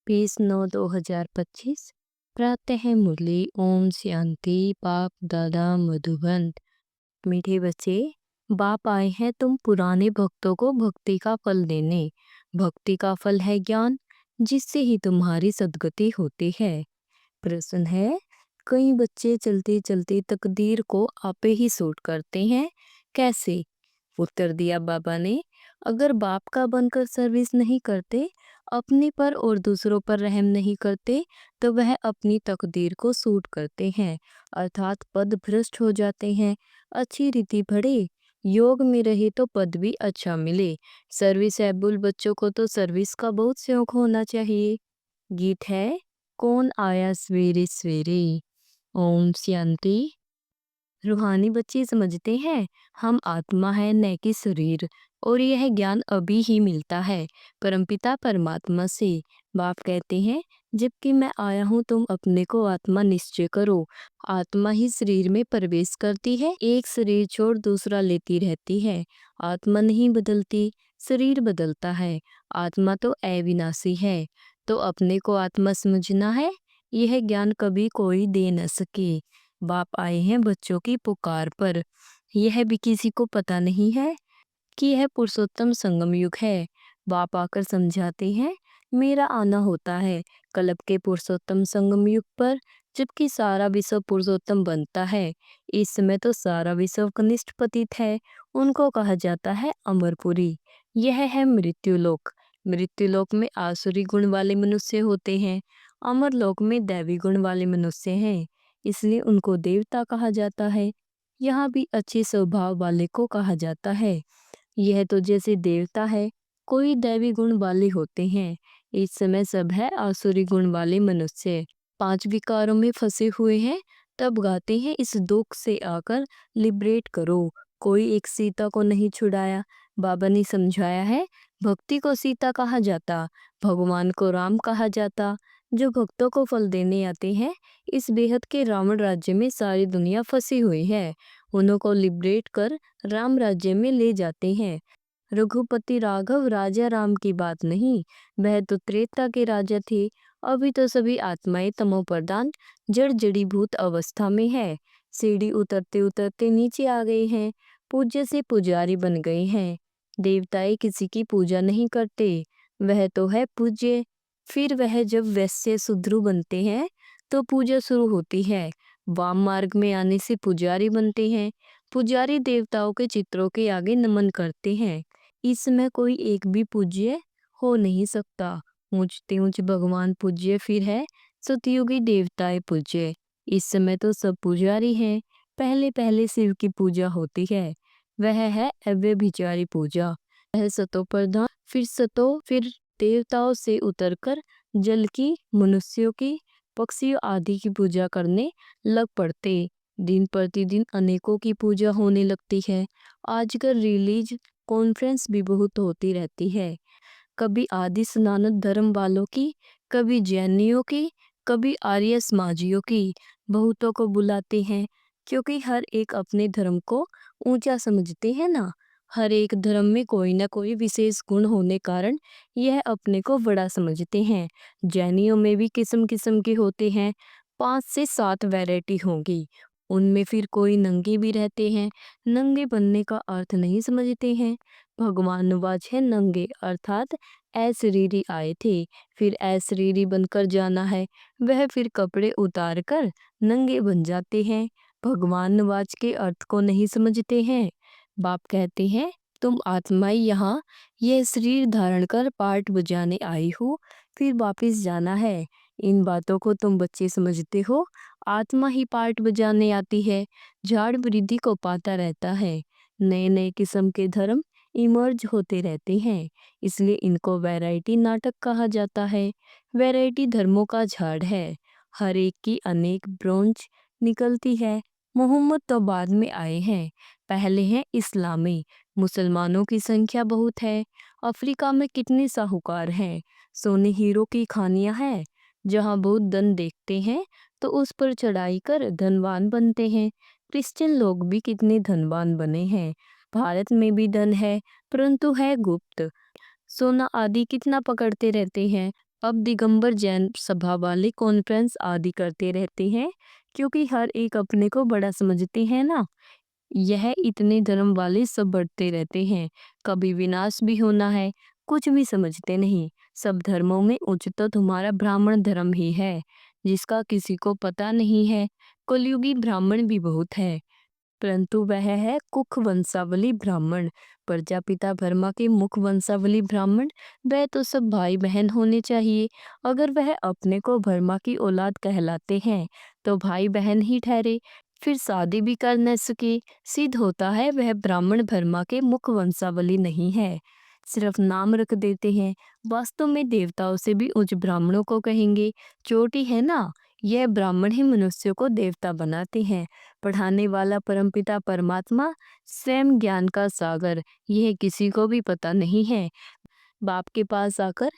20-9-2025 प्रातः मुरली ओम शांति बाप दादा मधुबन। मीठे बच्चे, बाप आए हैं तुम पुराने भक्तों को भक्ति का फल देने। भक्ति का फल है ज्ञान, जिससे ही तुम्हारी सद्गति होती है। प्रश्न है, कई बच्चे चलते चलते तकदीर को आपे ही सूट करते हैं, कैसे? उत्तर दिया बाबा ने, अगर बाप का बनकर सर्विस नहीं करते, अपने पर और दूसरों पर रहम नहीं करते, तो वह अपनी तकदीर को सूट करते हैं, अर्थात पद भ्रष्ट हो जाते हैं। अच्छी रीति बढ़े, योग में रहे तो पद भी अच्छा मिले। सर्विस एबुल बच्चों को तो सर्विस का बहुत शौक होना चाहिए। गीत है, कौन आया सवेरे सवेरे। ओम शांति। रूहानी बच्चे समझते हैं हम आत्मा है न कि शरीर, और यह ज्ञान अभी ही मिलता है परमपिता परमात्मा से। बाप कहते हैं, जबकि मैं आया हूँ तुम अपने को आत्मा निश्चय करो। आत्मा ही शरीर में प्रवेश करती है, एक शरीर छोड़ दूसरा लेती रहती है। आत्मा नहीं बदलती, शरीर बदलता है। आत्मा तो अविनाशी है, तो अपने को आत्मा समझना है, यह ज्ञान कभी कोई दे न सके। बाप आए हैं बच्चों की पुकार पर। यह भी किसी को पता नहीं है कि यह पुरुषोत्तम संगम युग है। बाप आकर समझाते हैं, मेरा आना होता है कल्प के पुरुषोत्तम संगम युग पर, जबकि सारा विश्व पुरुषोत्तम बनता है। इस समय तो सारा विश्व कनिष्ठ पतित है, उनको कहा जाता है अमरपुरी। यह है मृत्युलोक। मृत्युलोक में आसुरी गुण वाले मनुष्य होते हैं, अमरलोक में दैवी गुण वाले मनुष्य हैं, इसलिए उनको देवता कहा जाता है। यहाँ भी अच्छे स्वभाव वाले को कहा जाता है। यह तो जैसे देवता है, कोई दैवी गुण वाले होते हैं। इस समय सब है आसुरी गुण वाले मनुष्य, पांच विकारों में फंसे हुए हैं। तब गाते हैं, इस दुख से आकर लिबरेट करो। कोई एक सीता को नहीं छुड़ाया। बाबा ने समझाया है, भक्ति को सीता कहा जाता, भगवान को राम कहा जाता। जो भक्तों को फल देने आते हैं, इस बेहद के रावण राज्य में सारी दुनिया फंसी हुई है, उनको लिबरेट कर राम राज्य में ले जाते हैं। रघुपति राघव राजा राम की बात नहीं, वह तो त्रेता के राजा थे। अभी तो सभी आत्माएं तमो प्रधान जड़ जड़ीभूत अवस्था में है। सीढ़ी उतरते उतरते नीचे आ गए हैं, पूज्य से पुजारी बन गए हैं। देवताएं किसी की पूजा नहीं करते, वह तो है पूज्य। फिर वह जब वैश्य शूद्र बनते हैं, तो पूजा शुरू होती है। वाम मार्ग में आने से पुजारी बनते हैं। पुजारी देवताओं के चित्रों के आगे नमन करते हैं। इसमें कोई एक भी पूज्य हो नहीं सकता। ऊंचते ऊंच भगवान पूज्य, फिर है सतयुगी देवताएं पूज्य। इस समय तो सब पुजारी हैं। पहले पहले शिव की पूजा होती है, वह है अव्यभिचारी पूजा। वह सतो प्रधान, फिर सतो, फिर देवताओं से उतरकर जल की, मनुष्यों की, पक्षियों आदि की पूजा करने लग पड़ते। दिन प्रतिदिन अनेकों की पूजा होने लगती है। आजकल रिलीज कॉन्फ्रेंस भी बहुत होती रहती है, कभी आदि सनातन धर्म वालों की, कभी जैनियों की, कभी आर्य समाजियों की। बहुतों को बुलाते हैं, क्योंकि हर एक अपने धर्म को ऊंचा समझते हैं ना। हर एक धर्म में कोई ना कोई विशेष गुण होने कारण यह अपने को बड़ा समझते हैं। जैनियों में भी किस्म किस्म के होते हैं, 5 से 7 वैरायटी होंगी। उनमें फिर कोई नंगे भी रहते हैं, नंगे बनने का अर्थ नहीं समझते हैं। भगवान नवाज है नंगे, अर्थात अशरीरी आए थे, फिर अशरीरी बनकर जाना है, वह फिर कपड़े उतार कर नंगे बन जाते हैं। भगवान नवाज के अर्थ को नहीं समझते हैं। बाप कहते हैं, तुम आत्माएं यहाँ यह शरीर धारण कर पार्ट बजाने आई हो, फिर वापिस जाना है। इन बातों को तुम बच्चे समझते हो। आत्मा ही पार्ट बजाने आती है, झाड़ वृद्धि को पाता रहता है। नए नए किस्म के धर्म इमर्ज होते रहते हैं, इसलिए इनको वैरायटी नाटक कहा जाता है। वैरायटी धर्मों का झाड़ है, हर एक की अनेक ब्रांच निकलती है। मोहम्मद तो बाद में आए हैं, पहले हैं इस्लामी। मुसलमानों की संख्या बहुत है। अफ्रीका में कितने साहूकार हैं, सोने हीरो की खानियां हैं। जहाँ बहुत धन देखते हैं, तो उस पर चढ़ाई कर धनवान बनते हैं। क्रिश्चियन लोग भी कितने धनवान बने हैं। भारत में भी धन है, परंतु है गुप्त। सोना आदि कितना पकड़ते रहते हैं, अब दिगंबर जैन सभा वाले कॉन्फ्रेंस आदि करते रहते हैं, क्योंकि हर एक अपने को बड़ा समझते हैं ना। यह इतने धर्म वाले सब बढ़ते रहते हैं, कभी विनाश भी होना है, कुछ भी समझते नहीं। सब धर्मों में उच्च तो तुम्हारा ब्राह्मण धर्म ही है, जिसका किसी को पता नहीं है। कलयुगी ब्राह्मण भी बहुत है, परंतु वह है कुख वंशावली ब्राह्मण। प्रजापिता ब्रह्मा के मुख वंशावली ब्राह्मण, वह तो सब भाई बहन होने चाहिए। अगर वह अपने को ब्रह्मा की औलाद कहलाते हैं, तो भाई बहन ही ठहरे। फिर शादी भी कर न सके, सिद्ध होता है वह ब्राह्मण ब्रह्मा के मुख वंशावली नहीं है, सिर्फ नाम रख देते हैं। वास्तव में देवताओं से भी उच्च ब्राह्मणों को कहेंगे। चोटी है ना, यह ब्राह्मण ही मनुष्यों को देवता बनाते हैं। पढ़ाने वाला परमपिता परमात्मा, स्वयं ज्ञान का सागर, यह किसी को भी पता नहीं है। बाप के पास आकर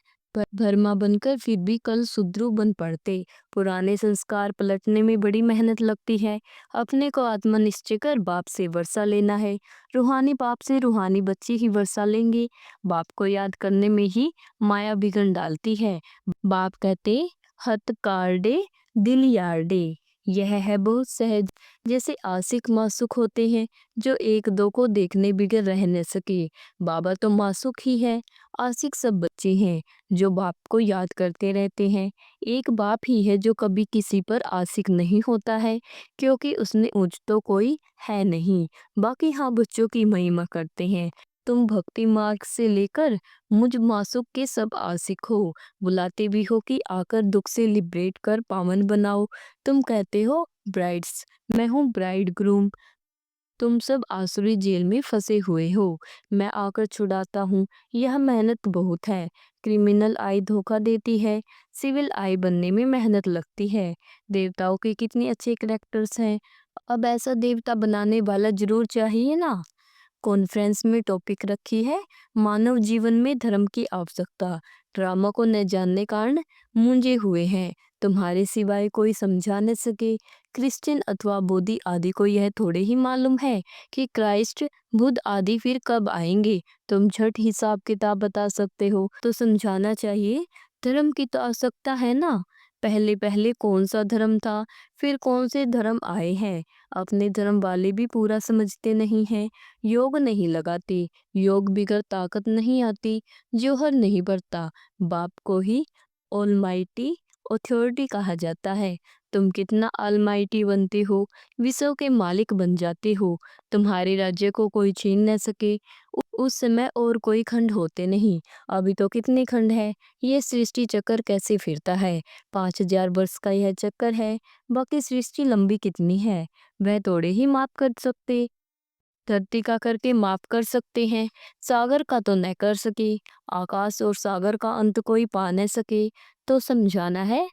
भरमा बनकर फिर भी कल शुद्रू बन पड़ते। पुराने संस्कार पलटने में बड़ी मेहनत लगती है। अपने को आत्मा निश्चय कर बाप से वर्षा लेना है। रूहानी बाप से रूहानी बच्चे ही वर्षा लेंगे। बाप को याद करने में ही माया बिगड़ डालती है। बाप कहते, हत कार्डे दिल यार्डे। यह है बहुत सहज। जैसे आशिक मासूक होते हैं, जो एक दो को देखने बिगर रह न सके। बाबा तो मासूक ही है। आशिक सब बच्चे हैं, जो बाप को याद करते रहते हैं। एक बाप ही है जो कभी किसी पर आशिक नहीं होता है, क्योंकि उसने ऊंच तो कोई है नहीं। बाकी हाँ, बच्चों की महिमा करते हैं। तुम भक्ति मार्ग से लेकर मुझ मासूक के सब आशिक हो। बुलाते भी हो कि आकर दुख से लिबरेट कर पावन बनाओ। तुम कहते हो ब्राइड्स, मैं हूँ ब्राइड ग्रूम। तुम सब आसुरी जेल में फंसे हुए हो, मैं आकर छुड़ाता हूँ। यह मेहनत बहुत है। क्रिमिनल आई धोखा देती है, सिविल आई बनने में मेहनत लगती है। देवताओं के कितने अच्छे करेक्टर्स हैं। अब ऐसा देवता बनाने वाला जरूर चाहिए ना। कॉन्फ्रेंस में टॉपिक रखी है, मानव जीवन में धर्म की आवश्यकता। ड्रामा को न जानने कारण मूंजे हुए हैं, तुम्हारे सिवाय कोई समझा न सके। क्रिश्चियन अथवा बौद्धि आदि को यह थोड़े ही मालूम है कि क्राइस्ट, बुद्ध आदि फिर कब आएंगे। तुम झट हिसाब किताब बता सकते हो तो समझाना चाहिए। धर्म की तो आवश्यकता है ना। पहले पहले कौन सा धर्म था, फिर कौन से धर्म आए हैं। अपने धर्म वाले भी पूरा समझते नहीं हैं। योग नहीं लगाते, योग बिगर ताकत नहीं आती। जोहर नहीं बढ़ता। बाप को ही ऑलमाइटी अथॉरिटी कहा जाता है। तुम कितना ऑलमाइटी बनते हो, विश्व के मालिक बन जाते हो। तुम्हारे राज्य को कोई छीन न सके। उस समय और कोई खंड होते नहीं। अभी तो कितने खंड है। ये सृष्टि चक्कर कैसे फिरता है। 5000 वर्ष का यह चक्कर है। बाकी सृष्टि लंबी कितनी है, वह थोड़े ही माप कर सकते। धरती का करके माफ कर सकते हैं, सागर का तो न कर सके। आकाश और सागर का अंत कोई पा न सके। तो समझाना है,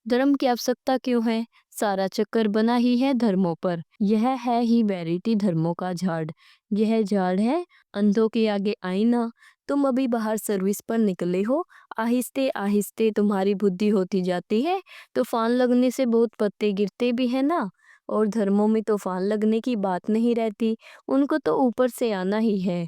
धर्म की आवश्यकता क्यों है। सारा चक्कर बना ही है धर्मों पर। यह है ही वैरायटी धर्मों का झाड़। यह झाड़ है अंधों के आगे आईना। तुम अभी बाहर सर्विस पर निकले हो, आहिस्ते आहिस्ते तुम्हारी बुद्धि होती जाती है। तूफान लगने से बहुत पत्ते गिरते भी है ना। और धर्मों में तूफान लगने की बात नहीं रहती, उनको तो ऊपर से आना ही है।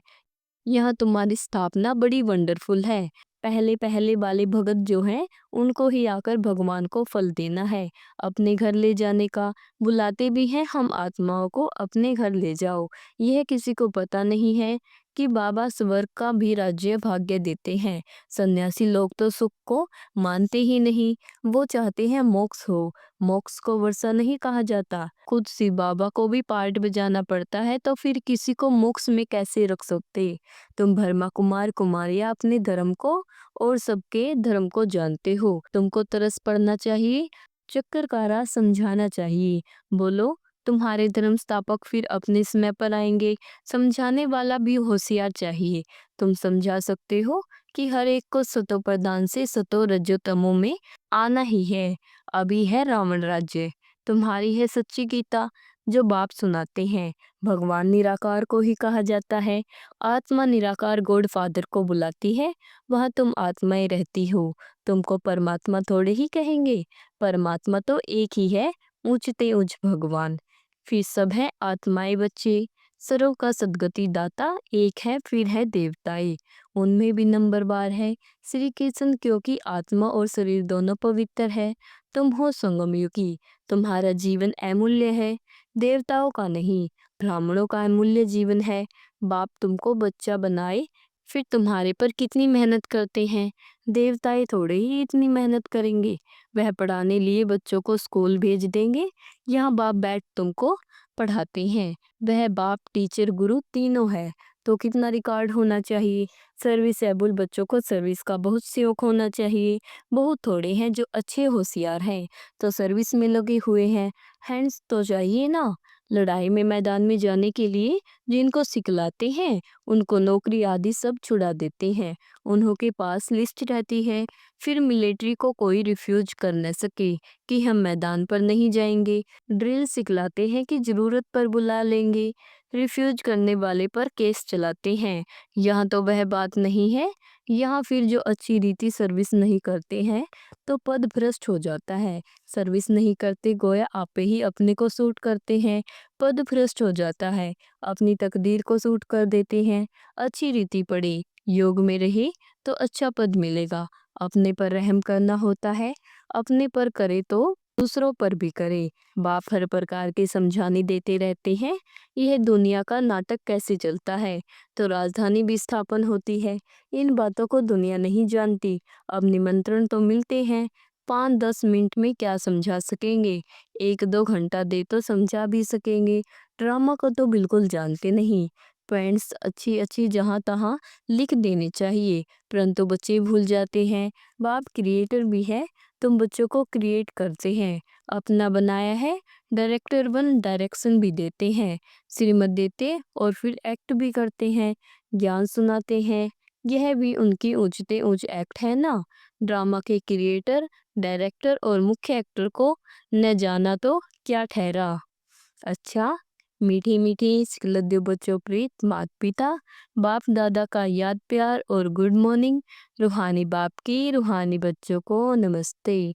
यहाँ तुम्हारी स्थापना बड़ी वंडरफुल है। पहले पहले वाले भगत जो हैं, उनको ही आकर भगवान को फल देना है, अपने घर ले जाने का। बुलाते भी हैं हम आत्माओं को अपने घर ले जाओ। यह किसी को पता नहीं है कि बाबा स्वर्ग का भी राज्य भाग्य देते हैं। सन्यासी लोग तो सुख को मानते ही नहीं, वो चाहते हैं मोक्ष हो। मोक्ष को वर्षा नहीं कहा जाता। खुद शिव बाबा को भी पार्ट बजाना पड़ता है, तो फिर किसी को मोक्ष में कैसे रख सकते। तुम ब्रह्मा कुमार कुमारियाँ अपने धर्म को और सबके धर्म को जानते हो। तुमको तरस पड़ना चाहिए, चक्कर का राज समझाना चाहिए। बोलो, तुम्हारे धर्म स्थापक फिर अपने समय पर आएंगे। समझाने वाला भी होशियार चाहिए। तुम समझा सकते हो कि हर एक को सतो प्रधान से सतो रजोतमो में आना ही है। अभी है रावण राज्य, तुम्हारी है सच्ची गीता जो बाप सुनाते हैं। भगवान निराकार को ही कहा जाता है। आत्मा निराकार गॉड फादर को बुलाती है, वहाँ तुम आत्माएं रहती हो। तुमको परमात्मा थोड़े ही कहेंगे, परमात्मा तो एक ही है, ऊंचते ऊंच भगवान। फिर सब है आत्माएं बच्चे। सर्व का सदगति दाता एक है, फिर है देवताएं। उनमें भी नंबर बार है। श्री कृष्ण क्योंकि आत्मा और शरीर दोनों पवित्र है। तुम हो संगम युगी, तुम्हारा जीवन अमूल्य है, देवताओं का नहीं, ब्राह्मणों का अमूल्य जीवन है। बाप तुमको बच्चा बनाए, फिर तुम्हारे पर कितनी मेहनत करते हैं। देवताएं थोड़े ही इतनी मेहनत करेंगे। वह पढ़ाने लिए बच्चों को स्कूल भेज देंगे, यहाँ बाप बैठ तुमको पढ़ाते हैं। वह बाप टीचर गुरु तीनों है, तो कितना रिकॉर्ड होना चाहिए। सर्विसेबल बच्चों को सर्विस का बहुत शौक होना चाहिए। बहुत थोड़े हैं जो अच्छे होशियार हैं, तो सर्विस में लगे हुए हैं। हैंड्स तो चाहिए ना। लड़ाई में मैदान में जाने के लिए जिनको सिखलाते हैं, उनको नौकरी आदि सब छुड़ा देते हैं। उन्हों के पास लिस्ट रहती है। फिर मिलिट्री को कोई रिफ्यूज कर न सके कि हम मैदान पर नहीं जाएंगे। ड्रिल सिखलाते हैं कि ज़रूरत पर बुला लेंगे। रिफ्यूज करने वाले पर केस चलाते हैं। यहाँ तो वह बात नहीं है। यहाँ फिर जो अच्छी रीति सर्विस नहीं करते हैं, तो पद भ्रष्ट हो जाता है। सर्विस नहीं करते गोया आपे ही अपने को सूट करते हैं, पद भ्रष्ट हो जाता है। अपनी तकदीर को सूट कर देते हैं। अच्छी रीति पड़े, योग में रहे, तो अच्छा पद मिलेगा। अपने पर रहम करना होता है। अपने पर करे तो दूसरों पर भी करे। बाप हर प्रकार के समझाने देते रहते हैं। यह दुनिया का नाटक कैसे चलता है, तो राजधानी भी स्थापन होती है। इन बातों को दुनिया नहीं जानती। अब निमंत्रण तो मिलते हैं, 5-10 मिनट में क्या समझा सकेंगे। 1-2 घंटा दे तो समझा भी सकेंगे। ड्रामा को तो बिल्कुल जानते नहीं। पॉइंट्स अच्छी अच्छी जहाँ तहाँ लिख देने चाहिए, परंतु बच्चे भूल जाते हैं। बाप क्रिएटर भी है, तुम बच्चों को क्रिएट करते हैं। अपना बनाया है, डायरेक्टर बन डायरेक्शन भी देते हैं, श्रीमत देते और फिर एक्ट भी करते हैं, ज्ञान सुनाते हैं। यह भी उनकी ऊंचते ऊंच एक्ट है ना। ड्रामा के क्रिएटर, डायरेक्टर और मुख्य एक्टर को न जाना तो क्या ठहरा। अच्छा, मीठी मीठी सिकलद्दू बच्चों प्रीत मात पिता, बाप दादा का याद प्यार और गुड मॉर्निंग। रूहानी बाप की रूहानी बच्चों को नमस्ते।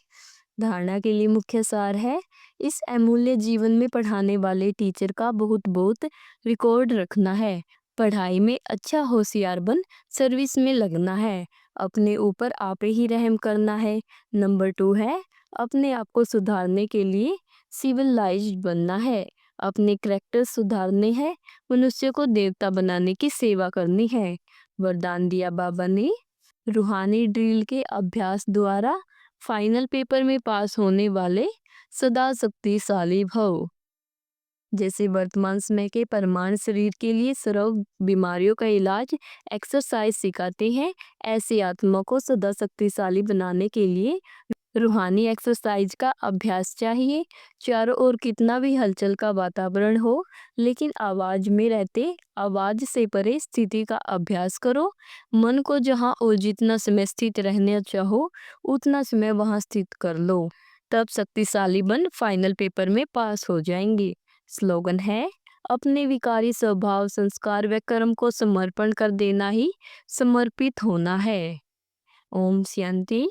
धारणा के लिए मुख्य सार है, इस अमूल्य जीवन में पढ़ाने वाले टीचर का बहुत बहुत रिकॉर्ड रखना है। पढ़ाई में अच्छा होशियार बन सर्विस में लगना है। अपने ऊपर आप ही रहम करना है। नंबर 2 है, अपने आप को सुधारने के लिए सिविलाइज्ड बनना है। अपने करैक्टर सुधारने हैं, मनुष्य को देवता बनाने की सेवा करनी है। वरदान दिया बाबा ने, रूहानी ड्रिल के अभ्यास द्वारा फाइनल पेपर में पास होने वाले सदा शक्तिशाली भव। जैसे वर्तमान समय के परमाणु शरीर के लिए सर्व बीमारियों का इलाज एक्सरसाइज सिखाते हैं, ऐसे आत्मा को सदा शक्तिशाली बनाने के लिए रूहानी एक्सरसाइज का अभ्यास चाहिए। चारों ओर कितना भी हलचल का वातावरण हो, लेकिन आवाज में रहते आवाज से परे स्थिति का अभ्यास करो। मन को जहाँ और जितना समय स्थित रहना चाहो, उतना समय वहाँ स्थित कर लो। तब शक्तिशाली बन फाइनल पेपर में पास हो जाएंगे। स्लोगन है, अपने विकारी स्वभाव संस्कार व कर्म को समर्पण कर देना ही समर्पित होना है। ओम शांति।